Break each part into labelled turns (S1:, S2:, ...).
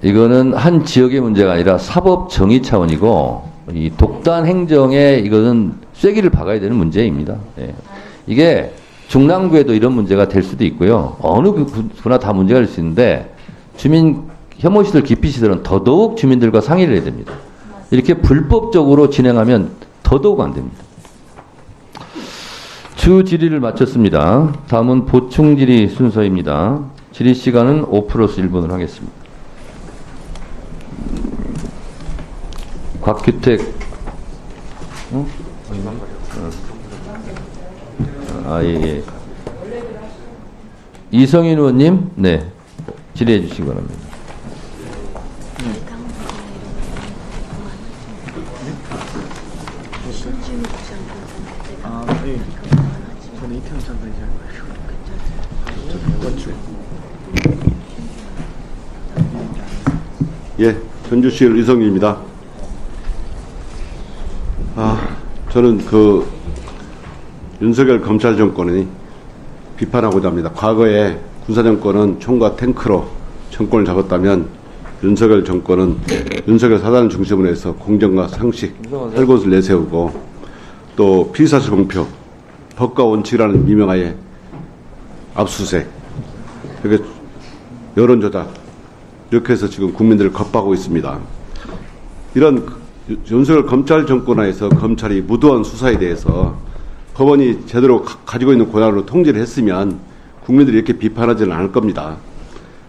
S1: 이거는 한 지역의 문제가 아니라 사법 정의 차원이고, 이 독단 행정에 이거는 쐐기를 박아야 되는 문제입니다. 예. 이게 중랑구에도 이런 문제가 될 수도 있고요. 어느 구나 다 문제가 될 수 있는데, 주민 혐오시설, 기피시설은 더더욱 주민들과 상의를 해야 됩니다. 이렇게 불법적으로 진행하면 더더욱 안 됩니다. 주 질의를 마쳤습니다. 다음은 보충 질의 순서입니다. 질의 시간은 5+1분을 하겠습니다. 곽규택, 예. 이성윤 의원님, 네, 질의해 주시기 바랍니다.
S2: 저는 이태원 장관이 잘
S3: 예, 전주시의 이성윤입니다. 저는 윤석열 검찰 정권이 비판하고자 합니다. 과거에 군사정권은 총과 탱크로 정권을 잡았다면 윤석열 정권은 윤석열 사단을 중심으로 해서 공정과 상식, 할 곳을 내세우고 또 피의사실 공표, 법과 원칙이라는 미명하에 압수수색, 이렇게 여론조작, 이렇게 해서 지금 국민들을 겁박하고 있습니다. 이런 윤석열 검찰 정권 하에서 검찰이 무도한 수사에 대해서 법원이 제대로 가지고 있는 권한으로 통제를 했으면 국민들이 이렇게 비판하지는 않을 겁니다.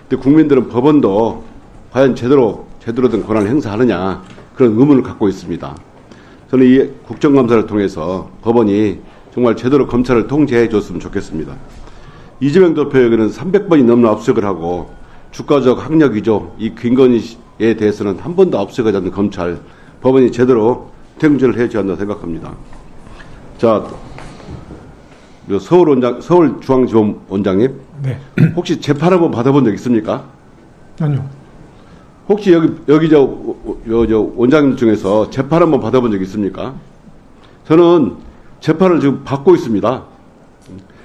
S3: 근데 국민들은 법원도 과연 제대로 된 권한을 행사하느냐, 그런 의문을 갖고 있습니다. 저는 이 국정감사를 통해서 법원이 정말 제대로 검찰을 통제해 줬으면 좋겠습니다. 이재명 대표에게는 300번이 넘는 압수수색을 하고 주가적 학력 위조, 이 김건희에 대해서는 한 번도 압수수색하지 않는 검찰, 법원이 제대로 통제를 해줘야 한다고 생각합니다. 자, 서울중앙지검 원장님,
S4: 네.
S3: 혹시 재판 한번 받아본 적 있습니까?
S4: 아니요.
S3: 혹시 여기 저 원장님 중에서 재판 한번 받아본 적 있습니까? 저는 재판을 지금 받고 있습니다.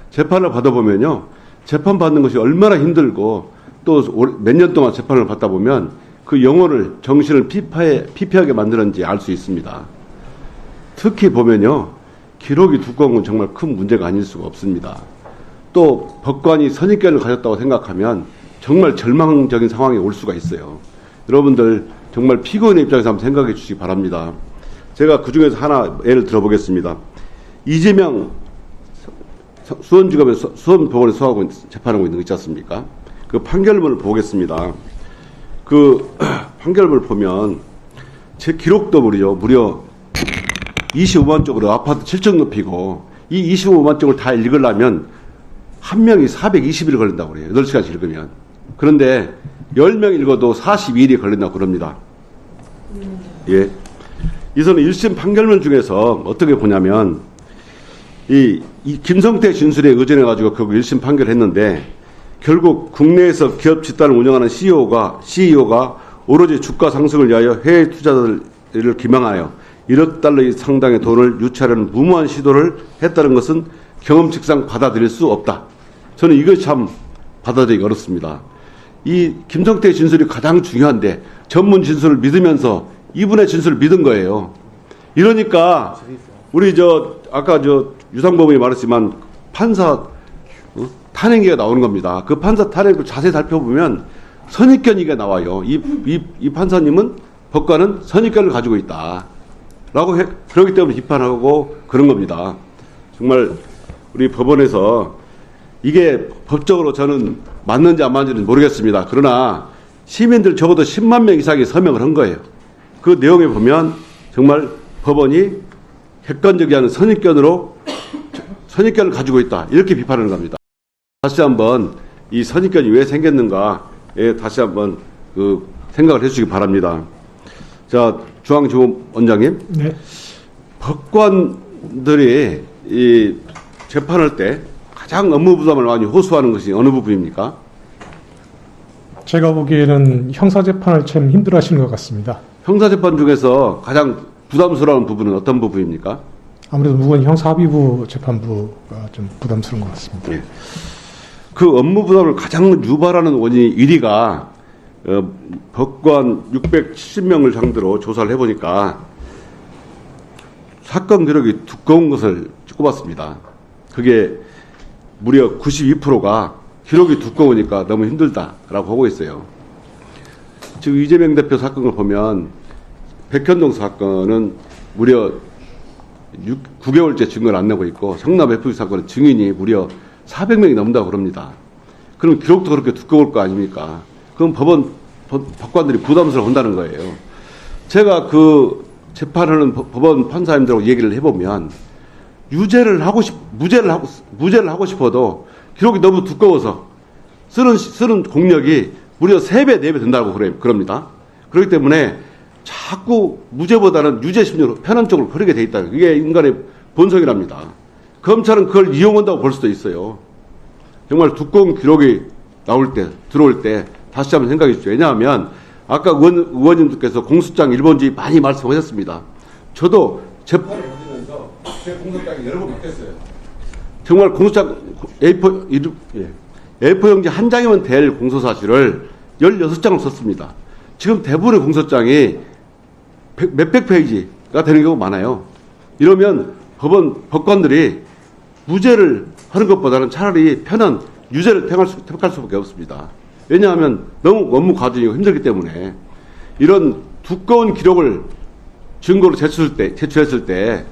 S3: 재판을 받아보면요, 재판 받는 것이 얼마나 힘들고 또 몇 년 동안 재판을 받다 보면 그 영혼을, 정신을 피폐하게 만드는지 알 수 있습니다. 특히 보면요, 기록이 두꺼운 건 정말 큰 문제가 아닐 수가 없습니다. 또 법관이 선입견을 가졌다고 생각하면 정말 절망적인 상황이 올 수가 있어요. 여러분들 정말 피고인의 입장에서 한번 생각해 주시기 바랍니다. 제가 그 중에서 하나 예를 들어보겠습니다. 이재명 수원지검에서 수원법원에 소하고 재판하고 있는 거 있지 않습니까? 그 판결문을 보겠습니다. 그 판결문을 보면 제 기록도 무려 25만 쪽으로 아파트 7층 높이고, 이 25만 쪽을 다 읽으려면 한 명이 420일 걸린다고 그래요. 8시간씩 읽으면. 그런데 10명 읽어도 42일이 걸린다고 그럽니다. 예. 이서는 1심 판결문 중에서 어떻게 보냐면, 이 김성태 진술에 의존해가지고 그 1심 판결했는데, 결국 국내에서 기업 집단을 운영하는 CEO가 오로지 주가 상승을 위하여 해외 투자자들을 기망하여 1억 달러 상당의 돈을 유치하려는 무모한 시도를 했다는 것은 경험칙상 받아들일 수 없다. 저는 이것이 참 받아들이기 어렵습니다. 이 김성태 진술이 가장 중요한데 전문 진술을 믿으면서 이분의 진술을 믿은 거예요. 이러니까 우리 아까 유상범이 말했지만 판사 탄핵기가 나오는 겁니다. 그 판사 탄핵을 자세히 살펴보면 선입견이가 나와요. 이 판사님은, 법관은 선입견을 가지고 있다. 그러기 때문에 비판하고 그런 겁니다. 정말 우리 법원에서 이게 법적으로 저는 맞는지 안 맞는지는 모르겠습니다. 그러나 시민들 적어도 10만 명 이상이 서명을 한 거예요. 그 내용에 보면 정말 법원이 객관적이 않은 선입견을 가지고 있다. 이렇게 비판하는 겁니다. 다시 한번 이 선입견이 왜 생겼는가에 다시 한번 생각을 해주시기 바랍니다. 자, 중앙지검 원장님.
S4: 네.
S3: 법관들이 이 재판할 때 가장 업무 부담을 많이 호소하는 것이 어느 부분입니까?
S4: 제가 보기에는 형사재판을 참 힘들어하시는 것 같습니다.
S3: 형사재판 중에서 가장 부담스러운 부분은 어떤 부분입니까?
S4: 아무래도 무건 형사합의부 재판부가 좀 부담스러운 것 같습니다.
S3: 예. 그 업무 부담을 가장 유발하는 원인이 1위가 법관 670명을 상대로 조사를 해보니까 사건 기록이 두꺼운 것을 꼽았습니다. 그게 무려 92%가 기록이 두꺼우니까 너무 힘들다라고 하고 있어요. 지금 이재명 대표 사건을 보면 백현동 사건은 무려 9개월째 증거를 안 내고 있고 성남 FB 사건은 증인이 무려 400명이 넘는다고 그럽니다. 그럼 기록도 그렇게 두꺼울 거 아닙니까? 그럼 법관들이 부담스러워한다는 거예요. 제가 그 재판하는 법원 판사님들하고 얘기를 해보면 무죄를 하고 싶어도 기록이 너무 두꺼워서 쓰는 공력이 무려 3배, 4배 된다고 그럽니다. 그렇기 때문에 자꾸 무죄보다는 유죄 심리로 편한 쪽으로 흐르게 돼 있다. 이게 인간의 본성이랍니다. 검찰은 그걸 이용한다고 볼 수도 있어요. 정말 두꺼운 기록이 들어올 때 다시 한번 생각해 주십시오. 왜냐하면 아까 의원님들께서 공소장 일본주의 많이 말씀하셨습니다. 저도 재판을 보시면서 제 공소장이 여러 번 바뀌었어요. 정말 공소장 A4 용지 한 장이면 될 공소사실을 16장을 썼습니다. 지금 대부분의 공소장이 몇백 페이지가 되는 경우가 많아요. 이러면 법관들이 무죄를 하는 것보다는 차라리 편한 유죄를 택할 수밖에 없습니다. 왜냐하면 너무 업무 과정이 힘들기 때문에 이런 두꺼운 기록을 증거로 제출했을 때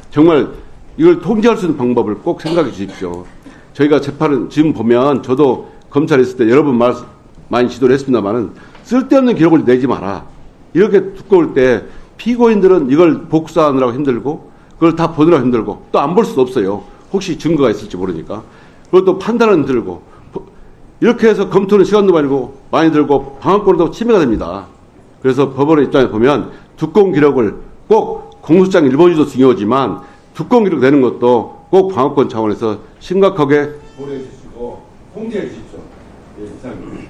S3: 정말 이걸 통제할 수 있는 방법을 꼭 생각해 주십시오. 저희가 재판은 지금 보면 저도 검찰에 있을 때 여러 번 많이 지도를 했습니다만은 쓸데없는 기록을 내지 마라. 이렇게 두꺼울 때 피고인들은 이걸 복사하느라고 힘들고 그걸 다 보느라고 힘들고 또 안 볼 수도 없어요. 혹시 증거가 있을지 모르니까. 그리고 또 판단은 힘들고 이렇게 해서 검토는 시간도 많이 들고 방어권도 침해가 됩니다. 그래서 법원의 입장에 보면 두꺼운 기록을 꼭 공소장 일본주도 중요하지만 두꺼운 기록 내는 것도 꼭 방어권 차원에서 심각하게 고려해 주시고 통제해 주십시오. 예, 이상입니다.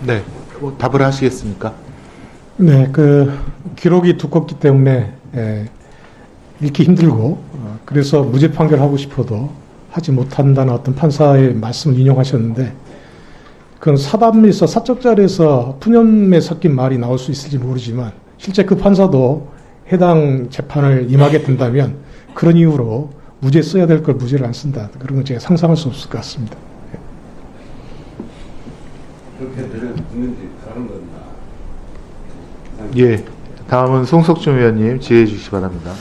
S2: 네. 뭐 답을 하시겠습니까?
S4: 네, 그 기록이 두껍기 때문에 읽기 힘들고 그래서 무죄 판결하고 싶어도 하지 못한다는 어떤 판사의 말씀을 인용하셨는데 그건 사담에서 사적자리에서 푸념에 섞인 말이 나올 수 있을지 모르지만 실제 그 판사도 해당 재판을 임하게 된다면 그런 이유로 무죄 써야 될 걸 무죄를 안 쓴다. 그런 건 제가 상상할 수 없을 것 같습니다.
S3: 그렇게 되는 국민들이 다른 겁니다.
S2: 예. 다음은 송석준 의원님 지휘해 주시기 바랍니다.